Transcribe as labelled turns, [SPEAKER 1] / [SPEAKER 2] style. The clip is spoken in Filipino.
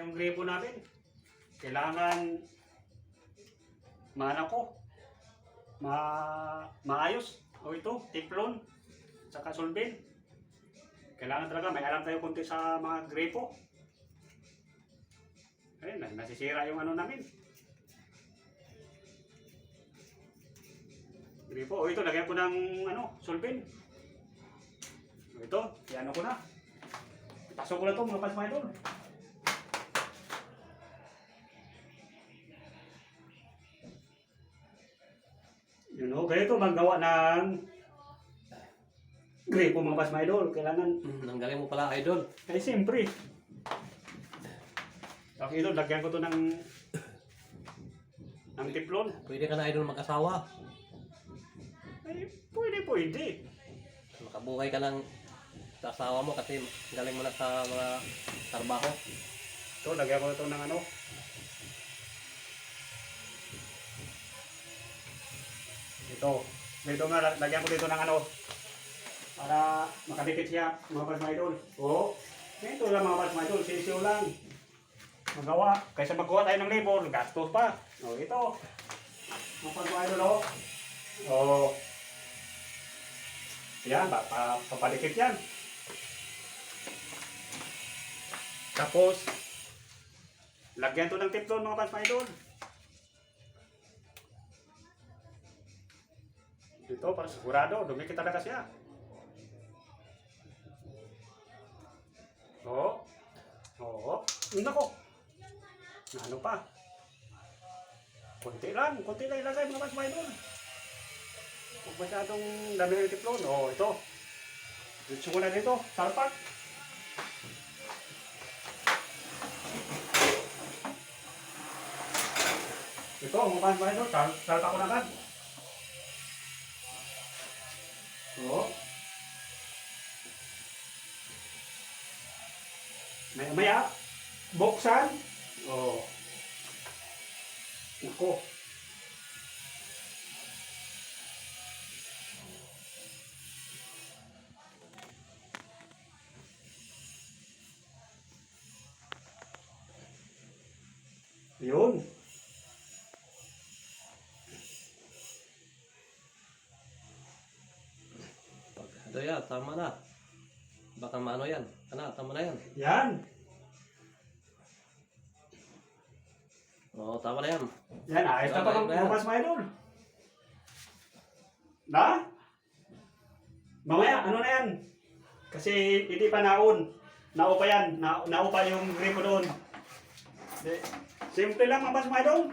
[SPEAKER 1] yung gripo namin. Kailangan maayos. O ito, teflon, saka solvent. Kailangan talaga may alam tayo konti sa mga gripo. Ayun, nasisira yung ano namin. Gripo. O ito, lagyan ko ng solvent. O ito, iano ko na. Pasok ko na ito mga pasmaidol. Yun o, ganito magawa ng gripo mga pasmaidol. Kailangan,
[SPEAKER 2] Ang galing mo pala, idol.
[SPEAKER 1] ay siyempre. Tapos ito, lagyan ko ito ng teflon.
[SPEAKER 2] Pwede ka na, idol, mag-asawa.
[SPEAKER 1] Ay, pwede.
[SPEAKER 2] Makabuhay ka ng sa asawa mo kasi galing mo na sa mga trabaho.
[SPEAKER 1] Ito, lagyan ko ito ng Ito nga, lagyan ko dito ng para makadikit siya, mga pasmaidol. Oo. Ito lang mga pasmaidol, sisiyo lang. Magawa. Kaysa magkuha tayo ng labor, gastos pa. O, ito. Mga pasmaidol, o. O. Yan, papadikit yan. Tapos, lagyan to ng teflon mga pasmaidol. Ito, para sigurado, dumikit talaga siya. Oo. Nako. Ano pa? Kunti lang ilagay mga pasmaidol. Huwag masyadong dami ng teflon. Ito. Dito ko na dito, salpak. Ito, mga pasmaidol, salpak ko na agad. Oo. Maya, buksan. Oo. Nako. Yun.
[SPEAKER 2] Ito yan, tama na. Baka maano yan. Tama na yan.
[SPEAKER 1] Yan.
[SPEAKER 2] Oo, tama na yan.
[SPEAKER 1] Yan, ayos na pa mga pasmaidol. Na? Mamaya, ano na yan? Kasi hindi pa naon. Naupa yan. Naupa yung gripo doon. Simple lang mga pasmaidol.